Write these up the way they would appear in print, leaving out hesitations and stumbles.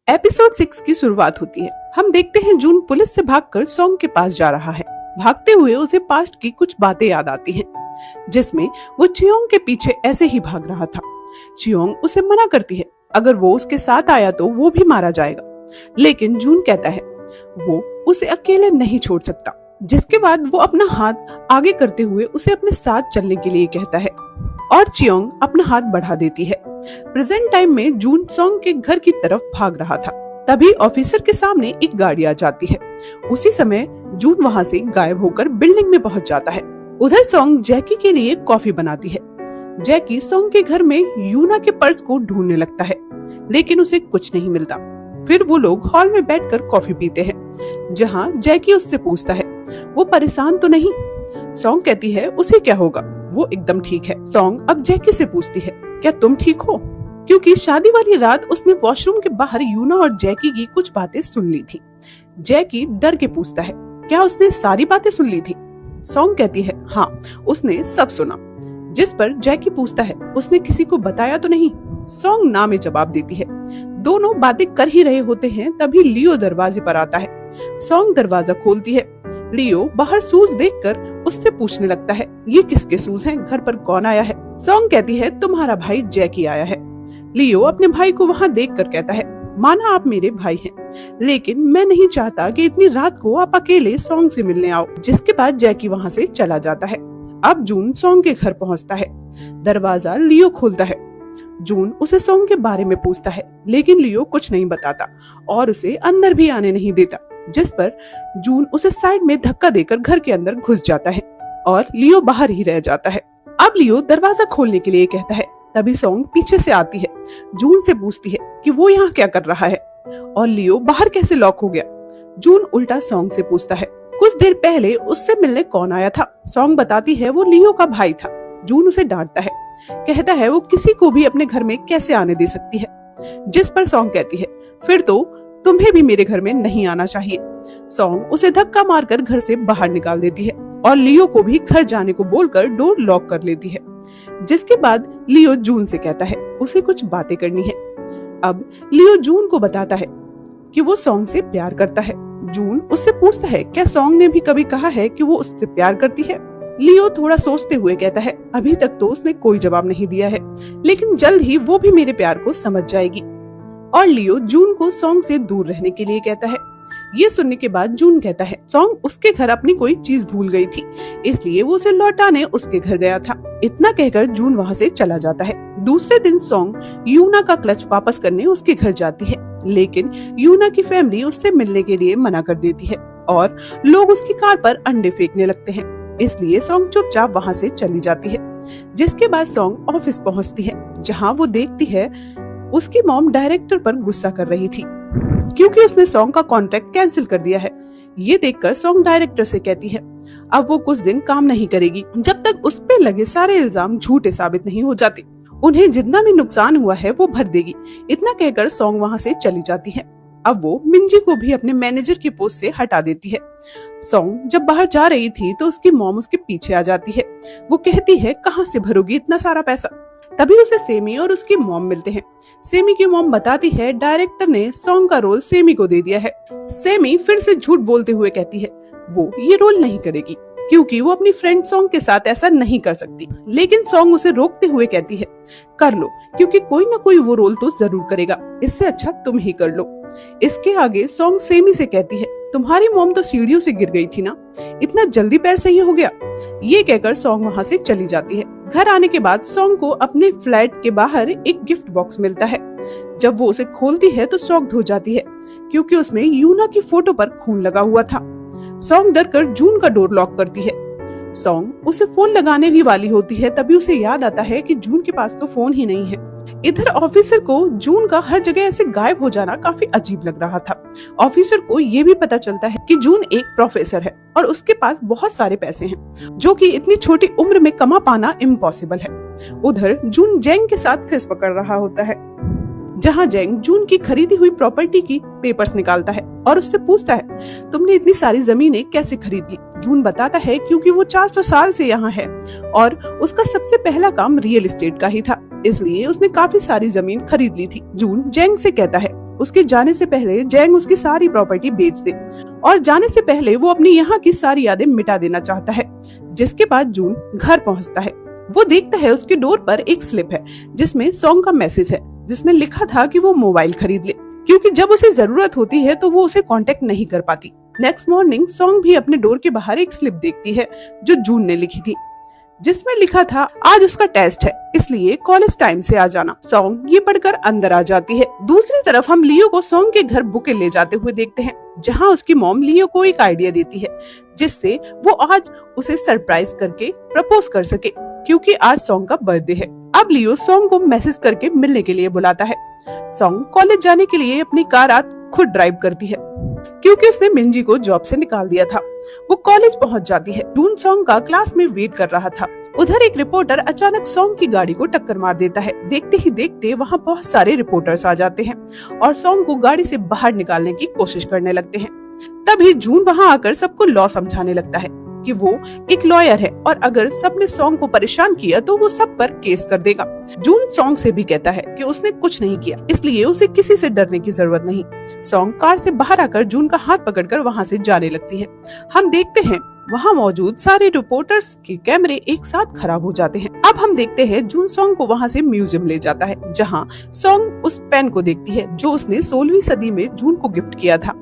Episode 6 की शुरुआत होती है। हम देखते हैं जून पुलिस से भागकर सॉन्ग के पास जा रहा है। भागते हुए उसे पास्ट की कुछ बातें याद आती हैं, जिसमें वो चियोंग के पीछे ऐसे ही भाग रहा था। चियोंग उसे मना करती है, अगर वो उसके साथ आया तो वो भी मारा जाएगा। लेकिन जून कहता है वो उसे अकेले नहीं छोड़ सकता, जिसके बाद वो अपना हाथ आगे करते हुए उसे अपने साथ चलने के लिए कहता है और चियोंग अपना हाथ बढ़ा देती है। प्रेजेंट टाइम में जून सॉन्ग के घर की तरफ भाग रहा था। तभी ऑफिसर के सामने एक गाड़ी आ जाती है। उसी समय जून वहां से गायब होकर बिल्डिंग में पहुंच जाता है। उधर सॉन्ग जैकी के लिए कॉफी बनाती है। जैकी सॉन्ग के घर में यूना के पर्स को ढूंढने लगता है, लेकिन उसे कुछ नहीं मिलता। फिर वो लोग हॉल में बैठकर कॉफी पीते हैं, जहाँ जैकी उससे पूछता है वो परेशान तो नहीं। सॉन्ग कहती है उसे क्या होगा, वो एकदम ठीक है। सॉन्ग अब जैकी से पूछती है क्या तुम ठीक हो, क्योंकि शादी वाली रात उसने वॉशरूम के बाहर यूना और जैकी की कुछ बातें सुन ली थी। जैकी डर के पूछता है क्या उसने सारी बातें सुन ली थी। सॉन्ग कहती है हाँ, उसने सब सुना। जिस पर जैकी पूछता है उसने किसी को बताया तो नहीं। सॉन्ग ना में जवाब देती है। दोनों बातें कर ही रहे होते हैं, तभी लियो दरवाजे पर आता है। सॉन्ग दरवाजा खोलती है। लियो बाहर शूज देखकर उससे पूछने लगता है ये किसके शूज हैं, घर पर कौन आया है। सॉन्ग कहती है तुम्हारा भाई जैकी आया है। लियो अपने भाई को वहाँ देखकर कहता है माना आप मेरे भाई हैं, लेकिन मैं नहीं चाहता कि इतनी रात को आप अकेले सॉन्ग से मिलने आओ। जिसके बाद जैकी वहाँ से चला जाता है। अब जून सॉन्ग के घर पहुँचता है। दरवाजा लियो खोलता है। जून उसे सॉन्ग के बारे में पूछता है, लेकिन लियो कुछ नहीं बताता और उसे अंदर भी आने नहीं देता। जिस पर जून उसे साइड में धक्का देकर घर के अंदर घुस जाता है और लियो बाहर ही रह जाता है। अब लियो दरवाजा खोलने के लिए कहता है। तभी सॉन्ग पीछे से आती है। जून से पूछती है कि वो यहाँ क्या कर रहा है और लियो बाहर कैसे लॉक हो गया। जून उल्टा सॉन्ग से पूछता है कुछ देर पहले उससे मिलने कौन आया था। सॉन्ग बताती है वो लियो का भाई था। जून उसे डांटता है, कहता है वो किसी को भी अपने घर में कैसे आने दे सकती है। जिस पर सॉन्ग कहती है फिर तो तुम्हें भी मेरे घर में नहीं आना चाहिए। सॉन्ग उसे धक्का मारकर घर से बाहर निकाल देती है और लियो को भी घर जाने को बोलकर डोर लॉक कर लेती है। जिसके बाद लियो जून से कहता है उसे कुछ बातें करनी है। अब लियो जून को बताता है कि वो सॉन्ग से प्यार करता है। जून उससे पूछता है क्या सॉन्ग ने भी कभी कहा है कि वो उससे प्यार करती है। लियो थोड़ा सोचते हुए कहता है अभी तक तो उसने कोई जवाब नहीं दिया है, लेकिन जल्द ही वो भी मेरे प्यार को समझ जाएगी। और लियो जून को सॉन्ग से दूर रहने के लिए कहता है। ये सुनने के बाद जून कहता है सॉन्ग उसके घर अपनी कोई चीज भूल गई थी, इसलिए वो उसे लौटाने उसके घर गया था। इतना कहकर जून वहाँ से चला जाता है। दूसरे दिन सॉन्ग यूना का क्लच वापस करने उसके घर जाती है, लेकिन यूना की फैमिली उससे मिलने के लिए मना कर देती है और लोग उसकी कार पर अंडे फेंकने लगते हैं। इसलिए सॉन्ग चुपचाप वहाँ से चली जाती है। जिसके बाद सॉन्ग ऑफिस पहुँचती है, जहाँ वो देखती है उसकी मॉम डायरेक्टर पर गुस्सा कर रही थी, क्योंकि उसने सॉन्ग का कॉन्ट्रैक्ट कैंसिल कर दिया है। ये देखकर सॉन्ग डायरेक्टर से कहती है अब वो कुछ दिन काम नहीं करेगी जब तक उस पे लगे सारे इल्जाम झूठे साबित नहीं हो जाते। उन्हें जितना भी नुकसान हुआ है वो भर देगी। इतना कहकर सॉन्ग वहाँ से चली जाती है। अब वो मिंजी को भी अपने मैनेजर की पोस्ट से हटा देती है। सॉन्ग जब बाहर जा रही थी तो उसकी मॉम उसके पीछे आ जाती है। वो कहती है कहाँ से भरोगी इतना सारा पैसा। तभी उसे सेमी और उसकी मॉम मिलते हैं। सेमी की मॉम बताती है डायरेक्टर ने सॉन्ग का रोल सेमी को दे दिया है। सेमी फिर से झूठ बोलते हुए कहती है वो ये रोल नहीं करेगी, क्योंकि वो अपनी फ्रेंड सॉन्ग के साथ ऐसा नहीं कर सकती। लेकिन सॉन्ग उसे रोकते हुए कहती है कर लो, क्योंकि कोई ना कोई वो रोल तो जरूर करेगा, इससे अच्छा तुम ही कर लो। इसके आगे सॉन्ग सेमी से कहती है तुम्हारी मॉम तो सीढ़ियों से गिर गई थी ना, इतना जल्दी पैर सही हो गया। ये कहकर सॉन्ग वहाँ से चली जाती है। घर आने के बाद सॉन्ग को अपने फ्लैट के बाहर एक गिफ्ट बॉक्स मिलता है। जब वो उसे खोलती है तो शॉक्ड हो जाती है, क्योंकि उसमें यूना की फोटो पर खून लगा हुआ था। सॉन्ग डरकर जून का डोर लॉक करती है। सॉन्ग उसे फोन लगाने ही वाली होती है, तभी उसे याद आता है कि जून के पास तो फोन ही नहीं है। इधर ऑफिसर को जून का हर जगह ऐसे गायब हो जाना काफी अजीब लग रहा था। ऑफिसर को ये भी पता चलता है कि जून एक प्रोफेसर है और उसके पास बहुत सारे पैसे हैं, जो कि इतनी छोटी उम्र में कमा पाना इम्पॉसिबल है। उधर जून जेंग के साथ फेस पकड़ रहा होता है, जहाँ जेंग जून की खरीदी हुई प्रॉपर्टी की पेपर्स निकालता है और उससे पूछता है तुमने इतनी सारी जमीनें कैसे खरीद ली। जून बताता है क्योंकि वो 400 साल से यहाँ है और उसका सबसे पहला काम रियल एस्टेट का ही था, इसलिए उसने काफी सारी जमीन खरीद ली थी। जून जेंग से कहता है उसके जाने से पहले जैंग उसकी सारी प्रॉपर्टी बेच दे और जाने से पहले वो अपनी यहाँ की सारी यादें मिटा देना चाहता है। जिसके बाद जून घर पहुँचता है। वो देखता है उसके डोर पर एक स्लिप है जिसमें सॉन्ग का मैसेज है, जिसमें लिखा था कि वो मोबाइल खरीद ले, क्योंकि जब उसे जरूरत होती है तो वो उसे कांटेक्ट नहीं कर पाती। नेक्स्ट मॉर्निंग सॉन्ग भी अपने डोर के बाहर एक स्लिप देखती है जो जून ने लिखी थी, जिसमें लिखा था आज उसका टेस्ट है, इसलिए कॉलेज टाइम से आ जाना। सॉन्ग ये पढ़कर अंदर आ जाती है। दूसरी तरफ हम लियो को सॉन्ग के घर बुके ले जाते हुए देखते हैं, जहां उसकी मॉम लियो को एक आइडिया देती है जिससे वो आज उसे सरप्राइज करके प्रपोज कर सके, क्योंकि आज सॉन्ग का बर्थडे है। अब लियो सॉन्ग को मैसेज करके मिलने के लिए बुलाता है। सॉन्ग कॉलेज जाने के लिए अपनी कार आज खुद ड्राइव करती है, क्योंकि उसने मिंजी को जॉब से निकाल दिया था। वो कॉलेज पहुंच जाती है। जून सॉन्ग का क्लास में वेट कर रहा था। उधर एक रिपोर्टर अचानक सॉन्ग की गाड़ी को टक्कर मार देता है। देखते ही देखते वहाँ बहुत सारे रिपोर्टर्स आ जाते हैं और सॉन्ग को गाड़ी से बाहर निकालने की कोशिश करने लगते हैं। तभी जून वहाँ आकर सबको लॉ समझाने लगता है कि वो एक लॉयर है और अगर सबने सॉन्ग को परेशान किया तो वो सब पर केस कर देगा। जून सॉन्ग से भी कहता है कि उसने कुछ नहीं किया, इसलिए उसे किसी से डरने की जरूरत नहीं। सॉन्ग कार से बाहर आकर जून का हाथ पकड़कर वहाँ से जाने लगती है। हम देखते हैं वहाँ मौजूद सारे रिपोर्टर्स के कैमरे एक साथ खराब हो जाते हैं। अब हम देखते हैं जून सॉन्ग को वहाँ से म्यूजियम ले जाता है, जहाँ सॉन्ग उस पेन को देखती है जो उसने 16वीं सदी में जून को गिफ्ट किया था।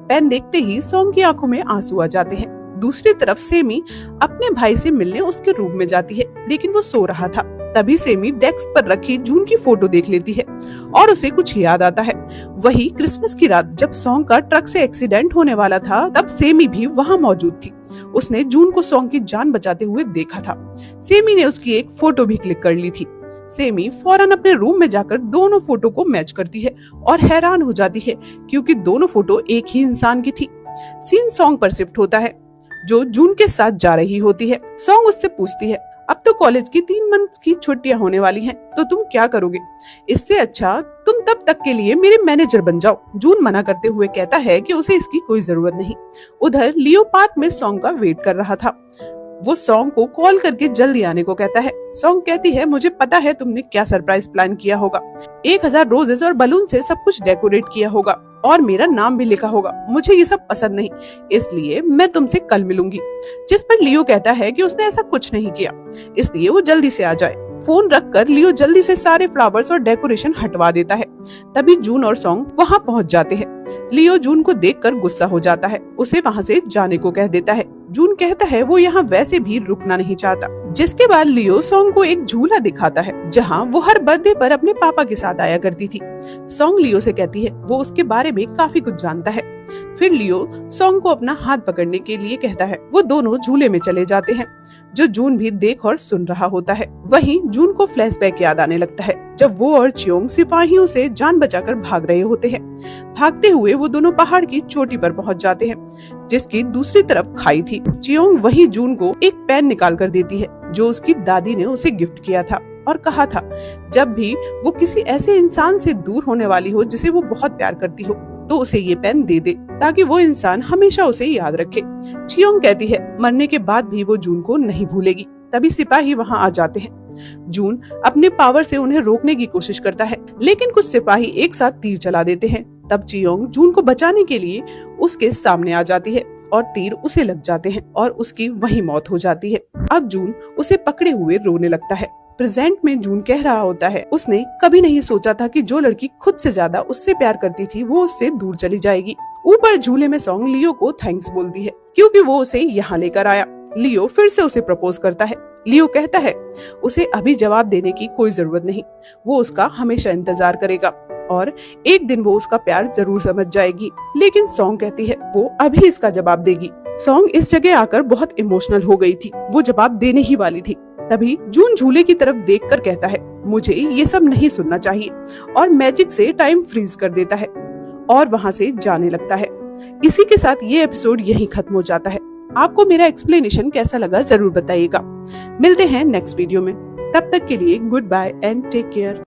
पेन देखते ही सॉन्ग की आंखों में आंसू आ जाते हैं। दूसरी तरफ सेमी अपने भाई से मिलने उसके रूम में जाती है, लेकिन वो सो रहा था। तभी सेमी डेस्क पर रखी जून की फोटो देख लेती है और उसे कुछ याद आता है। वही क्रिसमस की रात जब सॉन्ग का ट्रक से एक्सीडेंट होने वाला था, तब सेमी भी वहाँ मौजूद थी। उसने जून को सॉन्ग की जान बचाते हुए देखा था। सेमी ने उसकी एक फोटो भी क्लिक कर ली थी। सेमी फौरन अपने रूम में जाकर दोनों फोटो को मैच करती है और हैरान हो जाती है, क्योंकि दोनों फोटो एक ही इंसान की थी। सीन सॉन्ग पर शिफ्ट होता है, जो जून के साथ जा रही होती है। सॉन्ग उससे पूछती है, अब तो कॉलेज की 3 मंथ की छुट्टियां होने वाली हैं, तो तुम क्या करोगे? इससे अच्छा तुम तब तक के लिए मेरे मैनेजर बन जाओ। जून मना करते हुए कहता है कि उसे इसकी कोई जरूरत नहीं। उधर लियो पार्क में सॉन्ग का वेट कर रहा था। वो सॉन्ग को कॉल करके जल्दी आने को कहता है। सॉन्ग कहती है, मुझे पता है तुमने क्या सरप्राइज प्लान किया होगा। 1000 रोजेस और बलून से सब कुछ डेकोरेट किया होगा और मेरा नाम भी लिखा होगा। मुझे ये सब पसंद नहीं, इसलिए मैं तुमसे कल मिलूंगी। जिस पर लियो कहता है कि उसने ऐसा कुछ नहीं किया, इसलिए वो जल्दी से आ जाए। फोन रखकर लियो जल्दी से सारे फ्लावर्स और डेकोरेशन हटवा देता है। तभी जून और सॉन्ग वहाँ पहुँच जाते हैं। लियो जून को देखकर गुस्सा हो जाता है, उसे वहाँ से जाने को कह देता है। जून कहता है वो यहाँ वैसे भी रुकना नहीं चाहता। जिसके बाद लियो सॉन्ग को एक झूला दिखाता है, जहाँ वो हर बर्थडे पर अपने पापा के साथ आया करती थी। सॉन्ग लियो से कहती है वो उसके बारे में काफी कुछ जानता है। फिर लियो सॉन्ग को अपना हाथ पकड़ने के लिए कहता है। वो दोनों झूले में चले जाते हैं, जो जून भी देख और सुन रहा होता है। वहीं जून को फ्लैशबैक याद आने लगता है, जब वो और चियोंग सिपाहियों से जान बचाकर भाग रहे होते हैं। भागते हुए वो दोनों पहाड़ की चोटी पर पहुंच जाते हैं, जिसकी दूसरी तरफ खाई थी। चियोंग वही जून को एक पेन निकाल कर देती है, जो उसकी दादी ने उसे गिफ्ट किया था और कहा था जब भी वो किसी ऐसे इंसान से दूर होने वाली हो जिसे वो बहुत प्यार करती हो, तो उसे ये पेन दे दे, ताकि वो इंसान हमेशा उसे याद रखे। चियोंग कहती है मरने के बाद भी वो जून को नहीं भूलेगी। तभी सिपाही वहाँ आ जाते हैं। जून अपने पावर से उन्हें रोकने की कोशिश करता है, लेकिन कुछ सिपाही एक साथ तीर चला देते हैं। तब चियोंग जून को बचाने के लिए उसके सामने आ जाती है और तीर उसे लग जाते हैं और उसकी वही मौत हो जाती है। अब जून उसे पकड़े हुए रोने लगता है। प्रेजेंट में जून कह रहा होता है उसने कभी नहीं सोचा था कि जो लड़की खुद से ज्यादा उससे प्यार करती थी वो उससे दूर चली जाएगी। ऊपर झूले में सॉन्ग लियो को थैंक्स बोलती है, क्योंकि वो उसे यहाँ लेकर आया। लियो फिर से उसे प्रपोज करता है। लियो कहता है उसे अभी जवाब देने की कोई जरूरत नहीं, वो उसका हमेशा इंतजार करेगा और एक दिन वो उसका प्यार जरूर समझ जाएगी। लेकिन सॉन्ग कहती है वो अभी इसका जवाब देगी। सॉन्ग इस जगह आकर बहुत इमोशनल हो गई थी, वो जवाब देने ही वाली थी। तभी जून झूले की तरफ देखकर कहता है मुझे ये सब नहीं सुनना चाहिए, और मैजिक से टाइम फ्रीज कर देता है और वहाँ से जाने लगता है। इसी के साथ ये एपिसोड यहीं खत्म हो जाता है। आपको मेरा एक्सप्लेनेशन कैसा लगा जरूर बताइएगा। मिलते हैं नेक्स्ट वीडियो में, तब तक के लिए goodbye and take care.